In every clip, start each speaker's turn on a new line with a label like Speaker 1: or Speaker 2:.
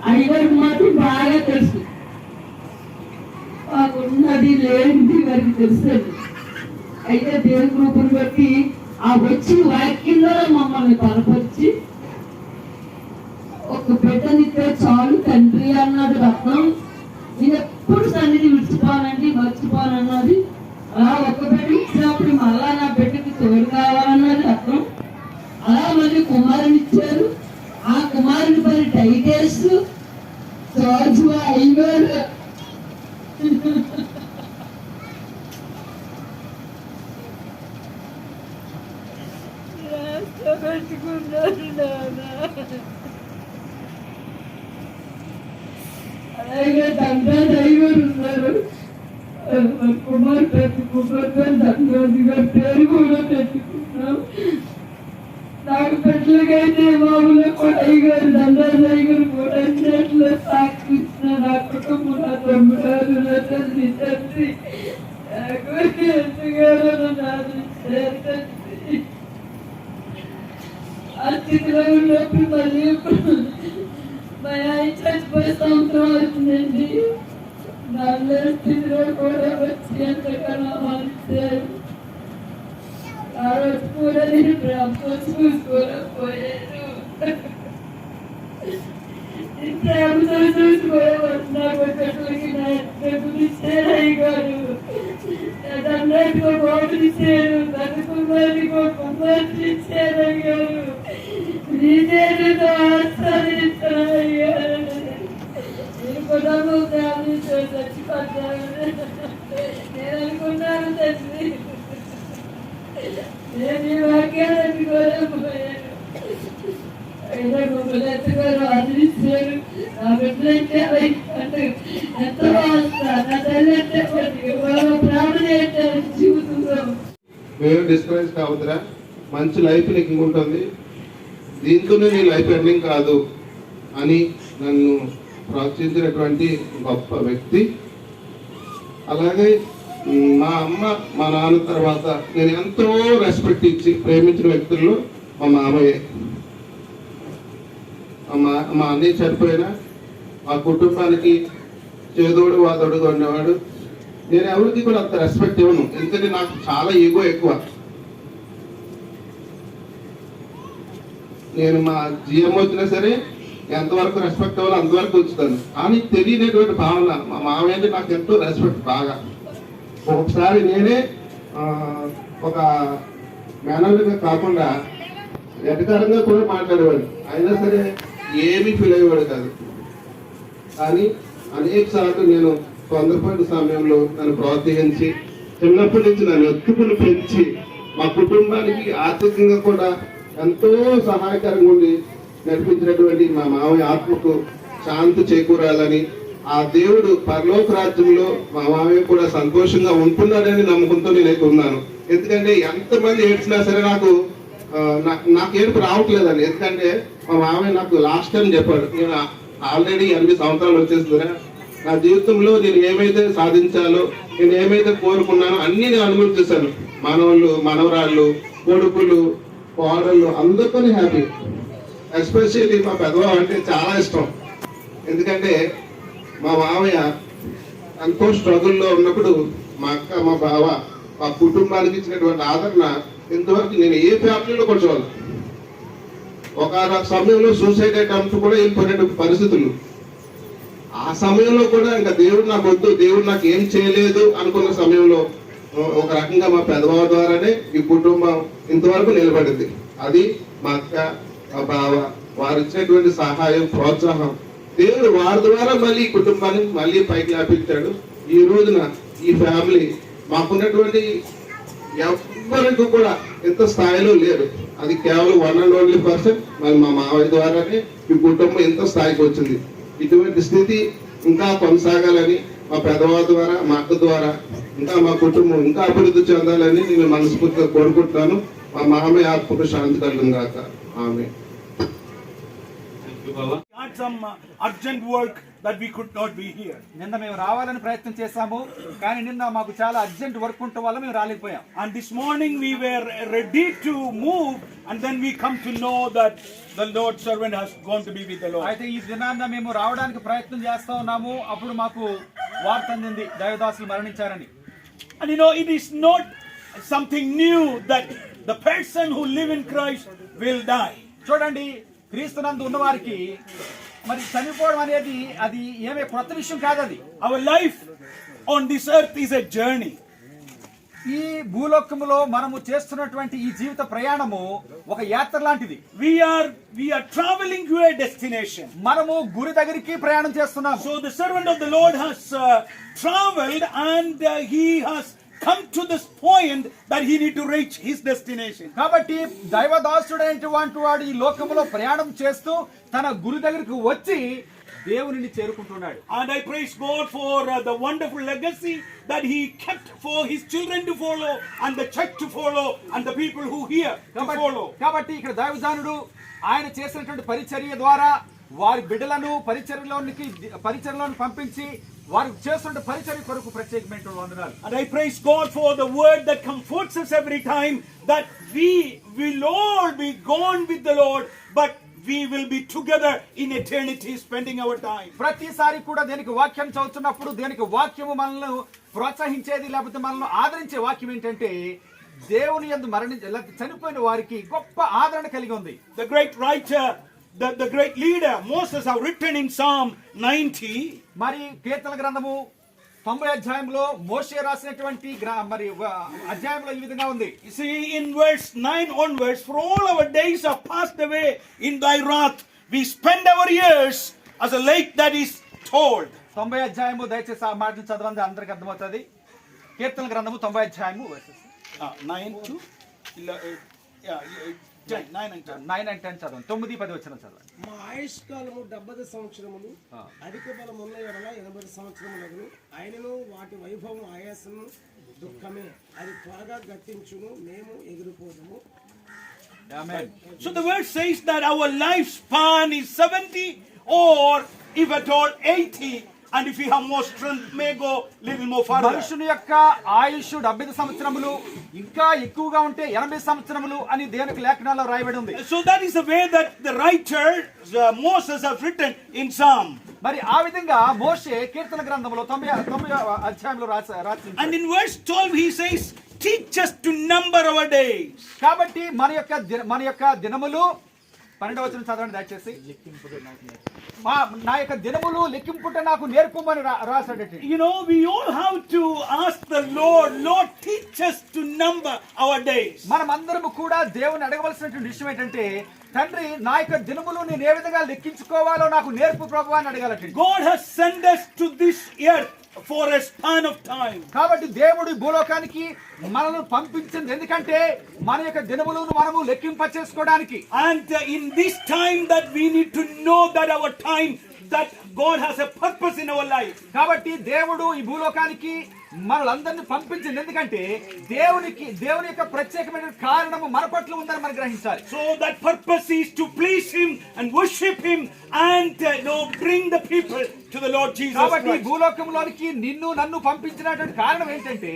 Speaker 1: అయ్యగారికి మాత్రం బాగా తెలుసు, మాకున్నది లేనిది వారికి తెలుసండి. అయితే దేవుని కృపను బట్టి ఆ వచ్చి వాక్యంలో మమ్మల్ని బలపరిచి ఒక బిడ్డనిస్తే చాలు తండ్రి అన్నది రత్నం. నేను ఎప్పుడు సన్నిధి విడిచిపోనండి, మర్చిపోనన్నది. అలా ఒక బిడ్డ ఇచ్చినప్పుడు మళ్ళా నా బిడ్డకి తోడు కావాలన్నది రత్నం. అలా మళ్ళీ కుమారుని ఇచ్చారు. ఆ కుమారుని పని టైటేస్ జార్జ్ అయ్యారు. అలాగే దండాలు అయ్యారు ఉన్నారు. కుమార్ దండాది గారు పేరు కూడా పెట్టుకున్నాం. నాకు పెట్టలకైతే మా ఊళ్ళో కూడా అయ్యారు దండాలు అయ్యారు కూడా అన్నిట్లో సాక్షిస్తున్న నా కుటుంబం, నా తమ్ముడారు, నా తల్లి తండ్రి ఆ స్థితిలో ఉన్నప్పుడు మళ్ళీ మా ఆయన చచ్చిపోయే సంవత్సరం అవుతుందండి. దాని స్థితిలో కూడా వచ్చి ఎంతకన్నా మార్చారు. ఆ రోజు కూడా నేను ప్రేమతో చూసుకోలేకపోయాను. ప్రేమతో చూసుకోలేవచ్చు. నాకు ఒకటికి నా ఇచ్చారు అయ్యారు, అన్నట్టుగా బాబుని ఇచ్చారు, తన కుమారుడికి ఒక కుమార్తె ఇచ్చారు అయ్యారు. నీ చేతితో ఆస్వాదించారు అయ్యారు. నేను కుటుంబం ఫ్యామిలీతో చచ్చిపోతాను నేను అనుకున్నాను తండ్రి. నేను ఈ వాక్యాలను కోల్పోయాను. అయినా మమ్మల్ని ఎంతగానో ఆదరిస్తారు. నా బిడ్డలంటే అంటే ఎంతో ఆస్తా, నా తల్లి అంటే ప్రాణం అంటే జీవితంలో
Speaker 2: మేము డిస్కరేజ్ కావద్దురా, మంచి లైఫ్ నీకు ఇంకుంటుంది, దీంతోనే నీ లైఫ్ ఎండింగ్ కాదు అని నన్ను ప్రోత్సహించినటువంటి గొప్ప వ్యక్తి. అలాగే మా అమ్మ మా నాన్న తర్వాత నేను ఎంతో రెస్పెక్ట్ ఇచ్చి ప్రేమించిన వ్యక్తుల్లో మా మామయ్య. మా అన్నయ్య చనిపోయినా మా కుటుంబానికి చేదోడు వాదోడుగా ఉండేవాడు. నేను ఎవరికి కూడా అంత రెస్పెక్ట్ ఇవ్వను, ఎందుకంటే నాకు చాలా ఈగో ఎక్కువ. నేను మా జిఎం వచ్చినా సరే ఎంతవరకు రెస్పెక్ట్ ఇవ్వాలో అంతవరకు ఉంచుతాను. కానీ తెలియనటువంటి భావన మా మామయ్య అంటే నాకు ఎంతో రెస్పెక్ట్ బాగా. ఒకసారి నేనే ఒక మేనల్గా కాకుండా ఎటకారంగా కూడా మాట్లాడేవాడు, అయినా సరే ఏమీ ఫీల్ అయ్యేవాడు కాదు. కానీ అనేక సార్లు నేను తొందరపడిన సమయంలో నన్ను ప్రోత్సహించి చిన్నప్పటి నుంచి నన్ను ఎత్తుకుని పెంచి మా కుటుంబానికి ఆర్థికంగా కూడా ఎంతో సహాయకరంగా ఉండి నడిపించినటువంటి మా మామయ్య ఆత్మకు శాంతి చేకూరాలని, ఆ దేవుడు పరలోక రాజ్యంలో మా మామయ్య కూడా సంతోషంగా ఉంటున్నాడని నమ్మకంతో నేనైతే ఉన్నాను. ఎందుకంటే ఎంతమంది ఏడ్చినా సరే నాకు ఏడుపు రావట్లేదండి. ఎందుకంటే మా మామయ్య నాకు లాస్ట్ టైం చెప్పాడు, నేను ఆల్రెడీ 8 సంవత్సరాలు వచ్చేస్తుందా, నా జీవితంలో నేను ఏమైతే సాధించాలో, నేను ఏమైతే కోరుకున్నానో అన్నీ నేను అనుభవించేశాను. మనవాళ్ళు, మనవరాళ్ళు, కొడుకులు, కోడళ్ళు అందరితో హ్యాపీ. ఎస్పెషల్లీ మా పెద్దబాబు అంటే చాలా ఇష్టం. ఎందుకంటే మా మామయ్య ఎంతో స్ట్రగుల్లో ఉన్నప్పుడు మా అక్క, మా బావ, మా కుటుంబానికి ఇచ్చినటువంటి ఆదరణ ఇంతవరకు నేను ఏ ఫ్యామిలీలో కూడా చూడాలి. ఒక సమయంలో సూసైడ్ అటెంప్ట్ కూడా వెళ్ళిపోయిన పరిస్థితులు. ఆ సమయంలో కూడా ఇంకా దేవుడు నాకు వద్దు, దేవుడు నాకు ఏం చేయలేదు అనుకున్న సమయంలో ఒక రకంగా మా పెద్దబావ ద్వారానే ఈ కుటుంబం ఇంతవరకు నిలబడింది. అది మా అక్క, మా బావ వారు ఇచ్చినటువంటి సహాయం, ప్రోత్సాహం, దేవుడు వారి ద్వారా మళ్ళీ ఈ కుటుంబాన్ని మళ్ళీ పైకి లేపించాడు. ఈ రోజున ఈ ఫ్యామిలీ మాకున్నటువంటి ఎవరికి కూడా ఇంత స్థాయిలో లేరు. అది కేవలం 1% మరి మా మావయ్య ద్వారానే ఈ కుటుంబం ఎంత స్థాయికి వచ్చింది. ఇటువంటి స్థితి ఇంకా కొనసాగాలని మా పెద్దవాళ్ళ ద్వారా, మా అక్క ద్వారా ఇంకా మా కుటుంబం ఇంకా అభివృద్ధి చెందాలని నేను మనస్ఫూర్తిగా కోరుకుంటున్నాను. మా మామయ్య ఆత్మకు శాంతి కలుగును గాక. ఆమె
Speaker 3: had some urgent work that we could not be here.
Speaker 4: నిన్న మేము రావాలని ప్రయత్నం చేశాము, కానీ నిన్న మాకు చాలా అర్జెంట్ వర్క్ ఉండటం వల్ల మేము రాలేకపోయాం.
Speaker 3: And this morning we were ready to move, and then we come to know that the Lord's servant has gone to be with the Lord.
Speaker 4: అయితే ఈ దినాన్న మేము రావడానికి ప్రయత్నం చేస్తా ఉన్నాము, అప్పుడు మాకు వార్త అందింది దైవదాసులు మరణించారని.
Speaker 3: And you know, it is not something new that the person who live in Christ will die.
Speaker 4: చూడండి, క్రీస్తునందు ఉన్నవారికి మరి చనిపోవడం అనేది అది ఏమే కొత్త విషయం కాదు. అది
Speaker 3: Our life on this earth is a journey.
Speaker 4: ఈ భూలోకములో మనము చేస్తున్నటువంటి ఈ జీవిత ప్రయాణము ఒక యాత్ర లాంటిది.
Speaker 3: We are traveling to a destination.
Speaker 4: మనము గురి దగ్గరికి ప్రయాణం చేస్తున్నాం.
Speaker 3: So the servant of the Lord has traveled, and he has come to this point that he need to reach his destination.
Speaker 4: కాబట్టి దైవదాసుడైనటువంటి వాడు ఈ లోకములో ప్రయాణం చేస్తూ తన గురి దగ్గరికి వచ్చి దేవునిని చేరుకుంటున్నాడు.
Speaker 3: And I praise God for the wonderful legacy that he kept for his children to follow, and the church to follow, and the people who hear to follow.
Speaker 4: కాబట్టి ఇక్కడ దైవజనుడు ఆయన చేసినటువంటి పరిచర్య ద్వారా వారి బిడ్డలను పరిచర్యలోనికి పంపించి వారు చేస్తున్న పరిచర్య కొరకు ప్రత్యేకమైన వందనాలు.
Speaker 3: And I praise God for the word that comforts us every time, that we will all be gone with the Lord, but we will be together in eternity spending our time.
Speaker 4: ప్రతిసారి కూడా దేనికి వాక్యం చదువుతున్నప్పుడు దేనికి వాక్యము మనల్ని ప్రోత్సహించేది లేకపోతే మనల్ని ఆదరించే వాక్యం ఏంటంటే దేవుని యందు చనిపోయిన వారికి గొప్ప ఆదరణ కలిగి ఉంది.
Speaker 3: The great writer, the great leader Moses have written in Psalm 90.
Speaker 4: మరి కీర్తన గ్రంథము 90 అధ్యాయంలో మోషే రాసినటువంటి మరి అధ్యాయంలో ఈ విధంగా ఉంది.
Speaker 3: You see, in verse 9 onwards, for all our days are passed away in thy wrath, we spend our years as a lake that is told.
Speaker 4: 90 అధ్యాయము దయచేసి ఆ మాటలు చదవండి, అందరికి అర్థమవుతుంది. కీర్తన గ్రంథము 90 అధ్యాయము
Speaker 3: 9 to 9 and
Speaker 4: 10 చదవండి. 9, 10 వచనం చదవండి.
Speaker 5: మా ఆయుష్కాలము 70 సంవత్సరములు, అధిక బలం ఉన్న ఎడల 80 సంవత్సరములను. ఆయనను వాటి వైభవం ఆయాసము దుఃఖమే, అది త్వరగా గతించును, మేము ఎగిరిపోదుము.
Speaker 4: ఆమేన్.
Speaker 3: So the word says that our lifespan is 70, or if at all 80, and if we have more strength may go little more further.
Speaker 4: మనుషుని యొక్క ఆయుష్ 70 సంవత్సరములు, ఇంకా ఎక్కువగా ఉంటే 80 సంవత్సరములు అని దేవుని లేఖనాల్లో రాయబడి ఉంది.
Speaker 3: So that is the way that the writer Moses has written in Psalm.
Speaker 4: మరి ఆ విధంగా మోషే కీర్తన గ్రంథంలో 90 అధ్యాయంలో రాసి
Speaker 3: And in verse 12 he says, teach us to number our days.
Speaker 4: కాబట్టి మన యొక్క దినములు 12వ వచనం చదవండి దయచేసి. నా యొక్క దినములు లెక్కింపుట నాకు నేర్పమని రాశాడట.
Speaker 3: You know, we all have to ask the Lord, teach us to number our days.
Speaker 4: మనమందరము కూడా దేవుని అడగవలసినటువంటి విషయం ఏంటంటే, తండ్రి నా యొక్క దినములు నేను ఏ విధంగా లెక్కించుకోవాలో నాకు నేర్పు ప్రభువా అని అడగాలట.
Speaker 3: God has sent us to this earth for a span of time.
Speaker 4: కాబట్టి దేవుడు భూలోకానికి మనల్ని పంపించింది ఎందుకంటే మన యొక్క దినములను మనము లెక్కింప చేసుకోవడానికి.
Speaker 3: And in this time that we need to know that our time, that God has a purpose in our life.
Speaker 4: కాబట్టి దేవుడు ఈ భూలోకానికి మనలందరినీ పంపించింది ఎందుకంటే దేవుని యొక్క ప్రత్యేకమైన కారణము మన పట్ల ఉందని మనం గ్రహించాలి.
Speaker 3: So that purpose is to please him and worship him and bring the people to the Lord Jesus
Speaker 4: కాబట్టి
Speaker 3: Christ.
Speaker 4: భూలోకంలోనికి నిన్ను నన్ను పంపించినటువంటి కారణం ఏంటంటే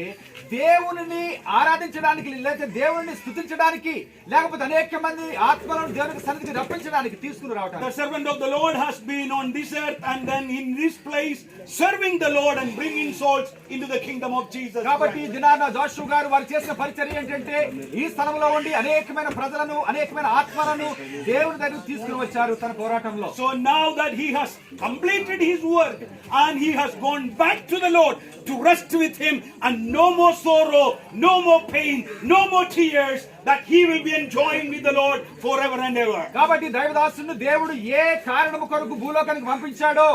Speaker 4: దేవునిని ఆరాధించడానికి, లేకపోతే దేవుని స్తుతించడానికి, లేకపోతే అనేక మంది ఆత్మలను దేవునికి సన్నిధికి రప్పించడానికి తీసుకుని రావడం.
Speaker 3: The servant of the Lord has been on this earth and then in this place serving the Lord and bringing souls into the kingdom of Jesus.
Speaker 4: కాబట్టి ఈ దినాన జోషు గారు వారు చేసిన పరిచర్య ఏంటంటే ఈ స్థలంలో ఉండి అనేకమైన ప్రజలను, అనేకమైన ఆత్మలను దేవుని దగ్గరికి తీసుకుని వచ్చారు తన పోరాటంలో.
Speaker 3: So now that he has completed his work and he has gone back to the Lord to rest with him, and no more sorrow, no more pain, no more tears, that he will be enjoying with the Lord forever and ever.
Speaker 4: కాబట్టి దైవదాసుని దేవుడు ఏ కారణము కొరకు భూలోకానికి పంపించాడో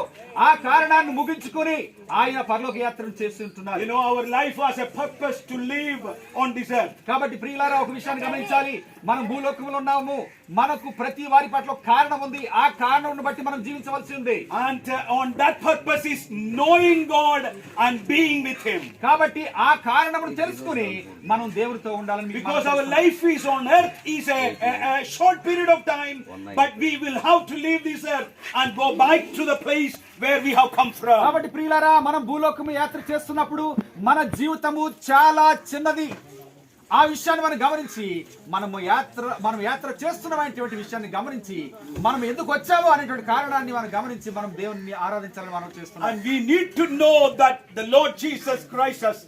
Speaker 4: ఆ కారణాన్ని ముగించుకొని ఆయన పరలోక యాత్రను చేస్తుంటున్నారు.
Speaker 3: You know, our life has a purpose to live on this earth.
Speaker 4: కాబట్టి ప్రియులారా ఒక విషయాన్ని గమనించాలి, మనం భూలోకంలో ఉన్నాము, మనకు ప్రతి వారి పట్ల కారణం ఉంది, ఆ కారణాన్ని బట్టి మనం జీవించవలసి ఉంది.
Speaker 3: And on that purpose is knowing God and being with Him.
Speaker 4: కాబట్టి ఆ కారణమును తెలుసుకుని మనం దేవుడితో ఉండాలని మీకు
Speaker 3: Because
Speaker 4: మనం
Speaker 3: our
Speaker 4: చేస్తున్నాం.
Speaker 3: life is on earth is a short period of time, but we will have to leave this earth and go back to the place where we have come from.
Speaker 4: కాబట్టి ప్రియులారా, మనం భూలోకము యాత్ర చేస్తున్నప్పుడు మన జీవితము చాలా చిన్నది. ఆ విషయాన్ని మనం గమనించి మనం యాత్ర చేస్తున్నటువంటి విషయాన్ని గమనించి మనం ఎందుకు వచ్చామో అనేటువంటి కారణాన్ని మనం గమనించి మనం దేవుని ఆరాధించాలని మనం చేస్తున్నాం.
Speaker 3: And we need to know that the Lord Jesus Christ has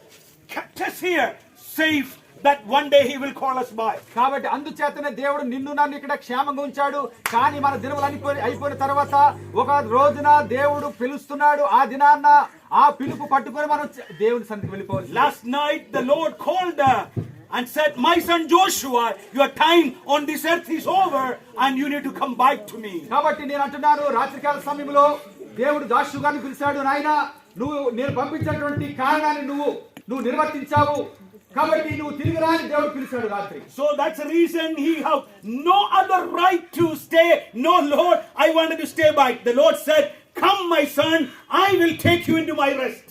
Speaker 3: kept us here safe, that one day He will call us by.
Speaker 4: కాబట్టి అందుచేతనే దేవుడు నిన్ను నన్ను ఇక్కడ క్షేమంగా ఉంచాడు. కానీ మన దినములు అయిపోయిన తర్వాత ఒక రోజున దేవుడు పిలుస్తున్నాడు. ఆ దినాన్న ఆ పిలుపు పట్టుకొని మనం దేవుని సన్నిధికి వెళ్ళిపోవాలి.
Speaker 3: Last night the Lord called and said, "My son Joshua, your time on this earth is over and you need to come back to me."
Speaker 4: కాబట్టి నేను అంటున్నాను, రాత్రికాల సమయంలో దేవుడు జాషువా గారిని పిలిచాడు. నాయనా, నేను పంపించినటువంటి కారణాన్ని నువ్వు నిర్వర్తించావు కాబట్టి నువ్వు తిరిగి రా అని దేవుడు పిలిచాడు రాత్రి.
Speaker 3: So that's the reason he have no other right to stay. No, Lord, I wanted to stay back. The Lord said, "Come, my son, I will take you into my rest."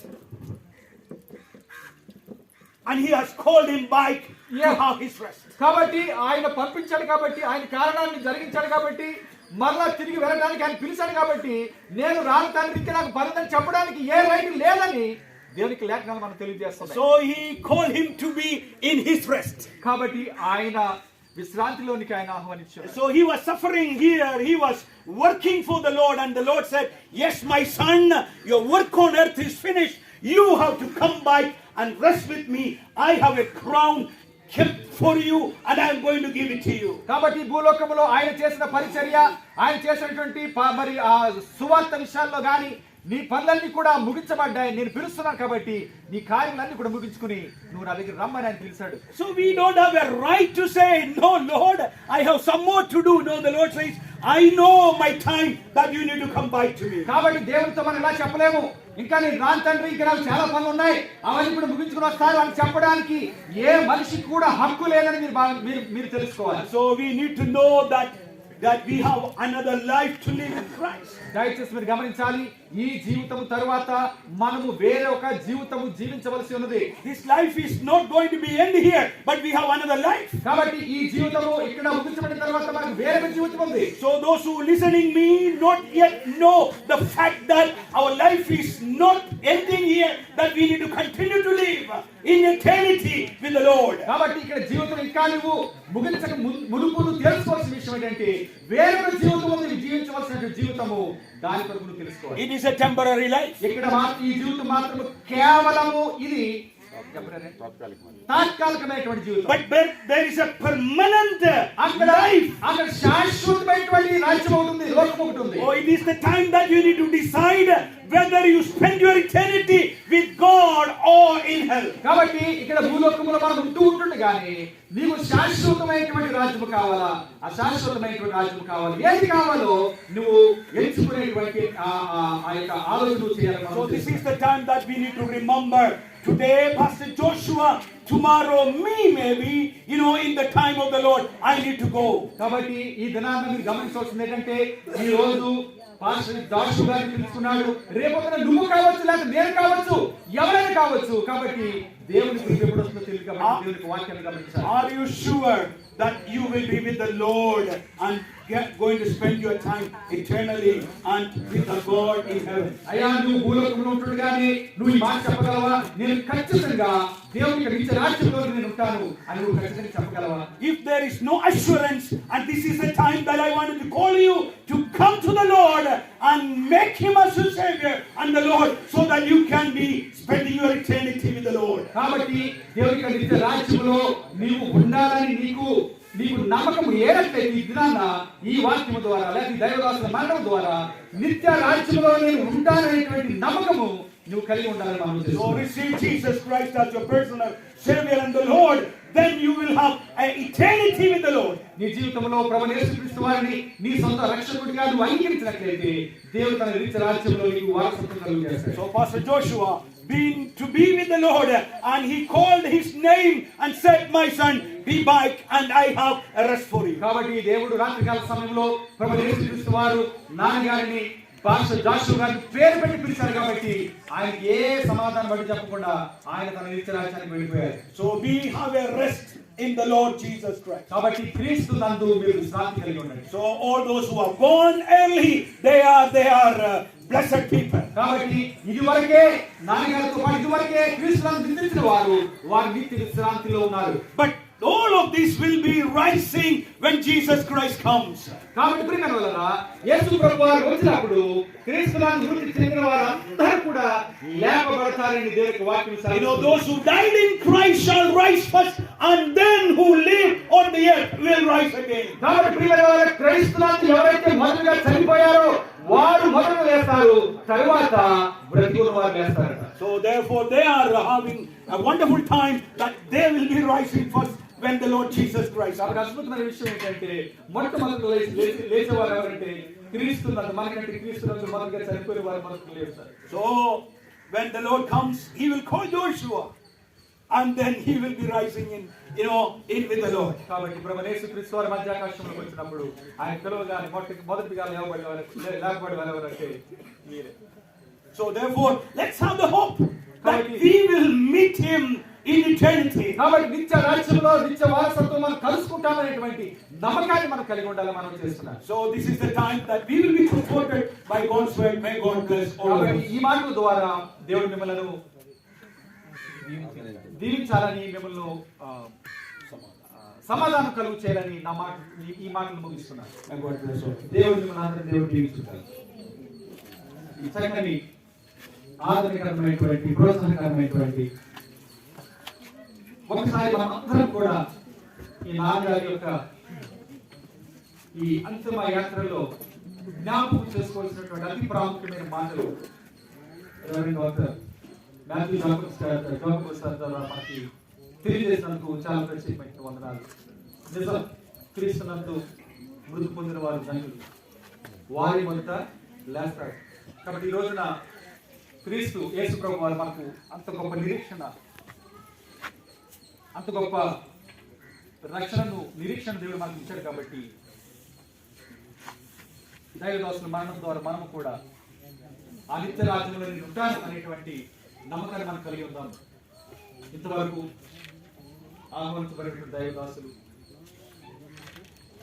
Speaker 3: And He has called him back to have his rest.
Speaker 4: కాబట్టి ఆయన పంపించాడు, కాబట్టి ఆయన కారణాన్ని జరిగించాడు, కాబట్టి మరలా తిరిగి వెళ్ళడానికి ఆయన పిలిచాడు. కాబట్టి నేను రాను తండ్రి, ఇంకా నాకు పనులని చెప్పడానికి ఏ రైట్ లేదని దేవునికి లేఖనాలు మనం తెలియజేస్తాం.
Speaker 3: So He called him to be in his rest.
Speaker 4: కాబట్టి ఆయన విశ్రాంతిలోనికి ఆయన ఆహ్వానించాడు.
Speaker 3: So he was suffering here. He was working for the Lord, and the Lord said, "Yes, my son, your work on earth is finished. You have to come back and rest with me. I have a crown kept for you, and I am going to give it to you."
Speaker 4: కాబట్టి భూలోకములో ఆయన చేసిన పరిచర్య, ఆయన చేసినటువంటి మరి ఆ సువార్త విషయాల్లో గాని నీ పనులన్నీ కూడా ముగించబడ్డాయి. నేను పిలుస్తున్నాను కాబట్టి నీ కార్యాలన్నీ కూడా ముగించుకుని నువ్వు నా దగ్గర రమ్మని ఆయన పిలిచాడు.
Speaker 3: So we don't have a right to say, "No, Lord, I have some more to do." No, the Lord says, "I know my time that you need to come back to me."
Speaker 4: కాబట్టి దేవుడితో మనం ఇలా చెప్పలేము, ఇంకా నేను రాను తండ్రి, ఇంకా నాకు చాలా పనులు ఉన్నాయి, అవన్నీ కూడా ముగించుకుని వస్తాను అని చెప్పడానికి ఏ మనిషికి కూడా హక్కు లేదని మీరు తెలుసుకోవాలి.
Speaker 3: So we need to know that we have another life to live in Christ.
Speaker 4: దయచేసి మీరు గమనించాలి, ఈ జీవితం తరువాత మనము వేరే ఒక జీవితము జీవించవలసి ఉన్నది.
Speaker 3: This life is not going to be end here, but we have another life.
Speaker 4: కాబట్టి ఈ జీవితము ఇక్కడ ముగించబడిన తర్వాత మనకు వేరే జీవితం ఉంది.
Speaker 3: So those who listening me not yet know the fact that our life is not ending here, that we need to continue to live in eternity with the Lord.
Speaker 4: కాబట్టి ఇక్కడ జీవితం ఇంకా నువ్వు ముగించక మునుపు నువ్వు తెలుసుకోవాల్సిన విషయం ఏంటంటే వేరొక జీవితం ఉంది, జీవించవలసిన జీవితము, దాని కొరకు నువ్వు తెలుసుకోవాలి.
Speaker 3: It is a temporary life.
Speaker 4: ఇక్కడ ఈ జీవితం మాత్రము కేవలము ఇది తాత్కాలికమైనటువంటి జీవితం.
Speaker 3: But there is a permanent life.
Speaker 4: అక్కడ శాశ్వతమైనటువంటి రాజ్యం ఉంటుంది, లోకం ఒకటి ఉంది.
Speaker 3: Oh, it is the time that you need to decide whether you spend your eternity with God or in hell.
Speaker 4: కాబట్టి ఇక్కడ భూలోకములో మనం ఉంటుండగానే నీకు శాశ్వతమైనటువంటి రాజ్యం కావాలా, అశాశ్వతమైనటువంటి రాజ్యం కావాలి, ఏది కావాలో నువ్వు ఎంచుకునేటువంటి ఆ యొక్క ఆలోచన చేయాలి.
Speaker 3: So this is the time that we need to remember. Today, Pastor Joshua, tomorrow me, maybe, in the time of the Lord, I need to go.
Speaker 4: కాబట్టి ఈ దినాన్ని మీరు గమనించవలసింది ఏంటంటే ఈ రోజు పాస్టర్ జాషువా గారిని పిలుస్తున్నాడు, రేపొద్దున నువ్వు కావచ్చు, లేదా నేను కావచ్చు, ఎవరైనా కావచ్చు. కాబట్టి దేవుని పిలుపు ఎప్పుడు వస్తుందో తెలియదు కాబట్టి దేవునికి వాక్యాన్ని గమనించాలి.
Speaker 3: Are you sure that you will be with the Lord and going to spend your time eternally and with the God in heaven?
Speaker 4: అయ్యా, నువ్వు భూలోకంలో ఉంటుండగానే నువ్వు ఈ మాట చెప్పగలవా? నేను ఖచ్చితంగా దేవుని యొక్క నిత్య రాజ్యంలో నేను ఉంటాను అని నువ్వు ఖచ్చితంగా చెప్పగలవా?
Speaker 3: If there is no assurance, and this is the time that I wanted to call you to come to the Lord and make Him as your Savior and the Lord, so that you can be spending your eternity with the Lord.
Speaker 4: కాబట్టి దేవుని యొక్క నిత్య రాజ్యంలో నీవు ఉండాలని నీకు నమ్మకం ఏదైతే ఈ దినాన ఈ వాక్యము ద్వారా లేదా ఈ దైవదాసుల మరణం ద్వారా నిత్య రాజ్యంలో నేను ఉంటాననేటువంటి నమ్మకము నువ్వు కలిగి ఉండాలని మనం
Speaker 3: So receive Jesus Christ as your personal Savior and the Lord, then you will have an eternity with the Lord.
Speaker 4: నీ జీవితంలో ప్రభువైన యేసుక్రీస్తు వారిని నీ సొంత రక్షకుడిగా నువ్వు అంగీకరించినట్లయితే దేవుడు తన నిత్య రాజ్యంలో నీకు వారసత్వం కలుగజేస్తాడు.
Speaker 3: So Pastor Joshua to be with the Lord, and he called his name and said, "My son, be back and I have a rest for you."
Speaker 4: కాబట్టి దేవుడు రాత్రికాల సమయంలో ప్రభువైన యేసుక్రీస్తు వారు నాన్నగారిని పాస్టర్ జాషువా గారికి పేరు పెట్టి పిలిచారు కాబట్టి ఆయనకి ఏ సమాధానం బట్టి చెప్పకుండా ఆయన తన నిత్య రాజ్యానికి వెళ్ళిపోయారు.
Speaker 3: So we have a rest in the Lord Jesus Christ.
Speaker 4: కాబట్టి క్రీస్తు నందు మీరు విశ్రాంతి కలిగి ఉండండి.
Speaker 3: So all those who are born early, they are blessed people.
Speaker 4: కాబట్టి ఇదివరకే నాన్నగారితో పాటు ఇదివరకే క్రీస్తులను నిందించిన వారు నిత్య విశ్రాంతిలో ఉన్నారు.
Speaker 3: But all of this will be rising when Jesus Christ comes.
Speaker 4: కాబట్టి ప్రియమైన వాళ్ళారా, యేసు ప్రభువారు వచ్చినప్పుడు క్రీస్తులను మృతి చెందిన వారందరూ కూడా లేపబడతారని దేవుని వాక్యం సెలవిస్తుంది.
Speaker 3: Those who died in Christ shall rise first, and then who live on the earth will rise again.
Speaker 4: కాబట్టి ప్రియమైన వాళ్ళారా, క్రీస్తులను ఎవరైతే మొదటగా చనిపోయారో వారు మొదట లేస్తారు, తరువాత బ్రతికున్న వారు లేస్తారు.
Speaker 3: So therefore they are having a wonderful time that they will be rising first when the Lord Jesus Christ.
Speaker 4: కాబట్టి అద్భుతమైన విషయం ఏంటంటే మొట్టమొదటి లేచేవారు ఎవరంటే క్రీస్తు మనకంటే క్రీస్తు మొదటిగా చనిపోయిన వారు మొదటి లేస్తారు.
Speaker 3: So when the Lord comes, he will call Joshua, and then he will be rising in with the Lord.
Speaker 4: కాబట్టి ప్రభువైన యేసు క్రీస్తు వారు మధ్యాకాశంలోకి వచ్చినప్పుడు ఆయన పిలువగానే మొదటిగా లేపబడి ఎవరంటే మీరే.
Speaker 3: So therefore let's have the hope that we will meet him in eternity.
Speaker 4: కాబట్టి నిత్య రాజ్యంలో నిత్య వారసత్వం మనం కలుసుకుంటామనేటువంటి నమ్మకాన్ని మనం కలిగి ఉండాలని మనం చేస్తున్నాం.
Speaker 3: So this is the time that we will be comforted by God's word. May God bless all of us.
Speaker 4: ఈ మాటల ద్వారా దేవుడు మిమ్మల్ని దీవించాలని మిమ్మల్ని సమాధానం కలుగు చేయాలని ఈ మాటలు ముగిస్తున్నాను. దేవుడు మిమ్మల్ని అందరినీ దేవుడు దీవించుతారు. ఈ చక్కని ఆదరణకరమైనటువంటి ప్రోత్సాహకరమైనటువంటి ఒకసారి మనం అందరం కూడా ఈ నాన్నగారి యొక్క ఈ అంతిమ యాత్రలో జ్ఞాపకం చేసుకోవాల్సినటువంటి అతి ప్రాముఖ్యమైన మాటలు డాక్టర్ మాథ్యూ జాకబ్స్ ద్వారా మనకి తెలియజేసినందుకు చాలా ప్రత్యేకమైన వందనాలు. నిజం, క్రీస్తునందు మృతి పొందిన వారు ధన్యులు, వారి మొదట లేస్తారు. కాబట్టి ఈ రోజున క్రీస్తు యేసు ప్రభు వారు మనకు అంత గొప్ప నిరీక్షణ, అంత గొప్ప నిరీక్షణ దేవుడు మనకు ఇచ్చాడు. కాబట్టి దైవదాసుల మరణం ద్వారా మనము కూడా ఆ నిత్య రాజ్యంలో నేను ఉంటాను అనేటువంటి నమ్మకాన్ని మనం కలిగి ఉందాం. ఇంతవరకు ఆహ్వానించబడినటువంటి దైవదాసులు,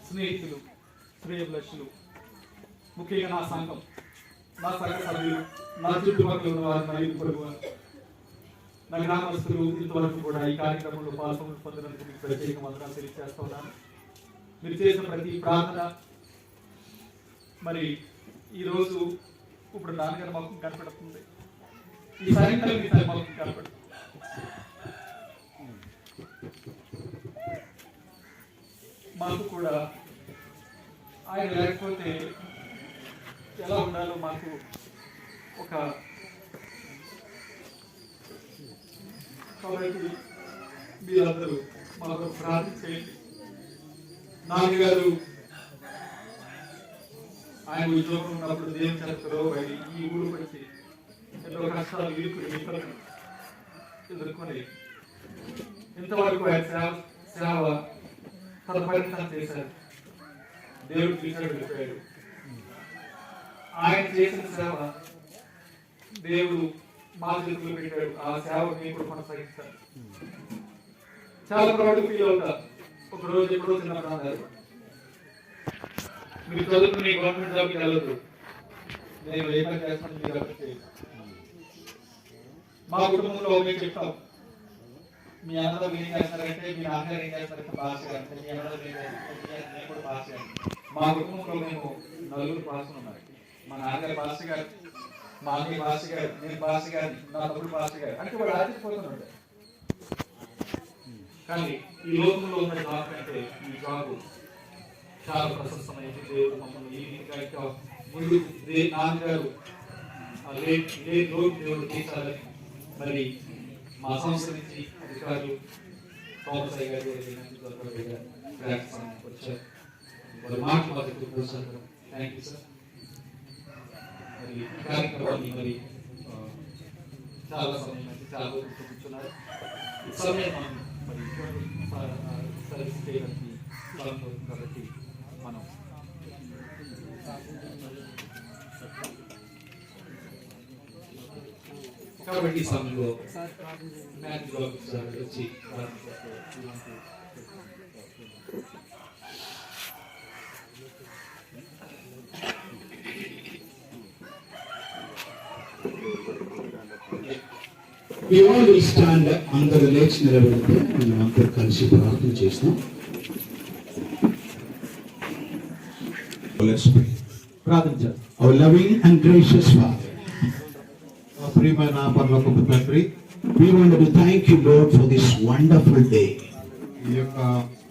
Speaker 4: స్నేహితులు, శ్రేయభిలాషులు, ముఖ్యంగా నా సంఘం, నా సంఘ సభ్యులు, నా చుట్టుపక్కల ఉన్న వారు, నా ఇరు పొరుగు వారు, నా గ్రామస్తులు ఇంతవరకు కూడా ఈ కార్యక్రమంలో పొందినందుకు మీకు ప్రత్యేక వందనాలు తెలియజేస్తా ఉన్నాను. మీరు చేసిన ప్రతి ప్రార్థన, మరి ఈరోజు ఇప్పుడు నాన్నగారు మాకు కనపడుతుంది, ఈ సాయంకాలం మీ మాకు కనపడుతుంది. మాకు కూడా ఆయన లేకపోతే ఎలా ఉండాలో మాకు ఒక కాబట్టి మీరందరూ మాకు ప్రార్థన చేయండి. నాన్నగారు ఆయన ఉద్యోగం ఉన్నప్పుడు దేవుని చేతలో ఈ ఊరు వచ్చి ఎన్నో కష్టాలు ఎదుర్కొని ఇంతవరకు ఆయన సేవ తన ప్రయత్నం చేశారు. దేవుడు పిలిచాడు, వెళ్ళిపోయాడు. ఆయన చేసిన సేవ దేవుడు మా చేతులు పెట్టాడు. ఆ సేవ మేము కూడా కొనసాగిస్తాను. చాలా ప్రౌడ్ ఫీల్ అవుతా. ఒక రోజు ఎప్పుడో చిన్నప్పుడు అన్నారు, మీరు చదువుకుని గవర్నమెంట్ జాబ్కి వెళ్ళదు, నేను ఏ పని చేస్తాను మీరు కాబట్టి. మా కుటుంబంలో మేము చెప్తాం, మీ అందరూ ఏం చేస్తారంటే మీ నాన్నగారు ఏం చేస్తారంటే పాస్ గారు, మీ అందరూ నేను కూడా పాస్ గారు. మా కుటుంబంలో మేము నలుగురు పాస్ ఉన్నారు. మా నాన్నగారు పాస్ గారు, మా అన్నయ్య పాస్ గారు, నేను పాస్ గారు, నా తమ్ముడు పాస్ గారు అంటే వాడు ఆశ్చర్యపోతున్నాడు. కానీ ఈ లోకంలో ఉన్న జాబ్ కంటే ఈ జాబ్ చాలా ప్రశస్తమైంది. దేవుడు మమ్మల్ని ఈ రీతిగా ముందు నాన్నగారు దేవుడు తీర్చాలని మరి మా సంస్థ నుంచి అధికారులు తోమసాయి గారు వచ్చారు. వారి మాటలు ప్రోత్సాహం. Thank you sir. మరి కార్యక్రమాన్ని మరి చాలా సమయం అయితే చాలా కూర్చున్నారు. సమయం మరి సర్వీస్ చేయడానికి కాబట్టి మనం
Speaker 6: కాబట్టి ఈ సమయంలో మ్యాథ్స్ బాబు సార్ వచ్చి
Speaker 7: We all will stand అందరూ లేచి నిలబడితే మనం అందరూ కలిసి ప్రార్థన చేస్తాం. Let's pray.
Speaker 2: ప్రార్థించారు.
Speaker 7: Our loving and gracious Father,
Speaker 2: మా ప్రియమైన పరలోకపు తండ్రి,
Speaker 7: we want to thank you, Lord, for this wonderful day.
Speaker 2: ఈ యొక్క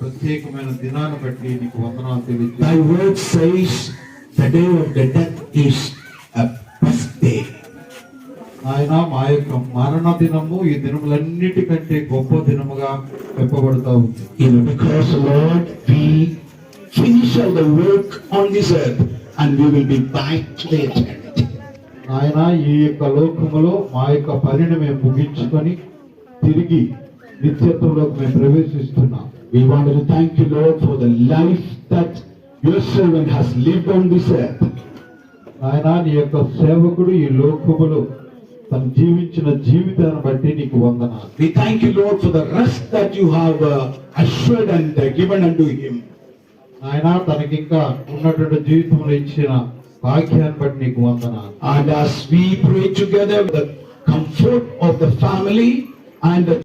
Speaker 2: ప్రత్యేకమైన దినాన్ని బట్టి నీకు వందనాలు
Speaker 7: Thy
Speaker 2: తెలియజేస్తున్నాను.
Speaker 7: word says the day of the death is a best day.
Speaker 2: ఆయన మా యొక్క మరణ దినము ఈ దినములన్నిటికంటే గొప్ప దినముగా చెప్పబడుతూ ఉంది.
Speaker 7: Because Lord, we finish all the work on this earth and we will be back to the eternity.
Speaker 2: ఆయన ఈ యొక్క లోకములో మా యొక్క పనిని మేము ముగించుకొని తిరిగి నిత్యత్వంలోకి మేము ప్రవేశిస్తున్నాం.
Speaker 7: We want to thank you, Lord, for the life that your servant has lived on this earth.
Speaker 2: ఆయన నీ యొక్క సేవకుడు ఈ లోకములో తను జీవించిన జీవితాన్ని బట్టి నీకు వందనాలు.
Speaker 7: We thank you, Lord, for the rest that you have assured and given unto him.
Speaker 2: ఆయన తనకి ఇంకా ఉన్నటువంటి జీవితంలో ఇచ్చిన భాగ్యాన్ని బట్టి నీకు వందనాలు.
Speaker 7: And as we pray together, the comfort of the family and the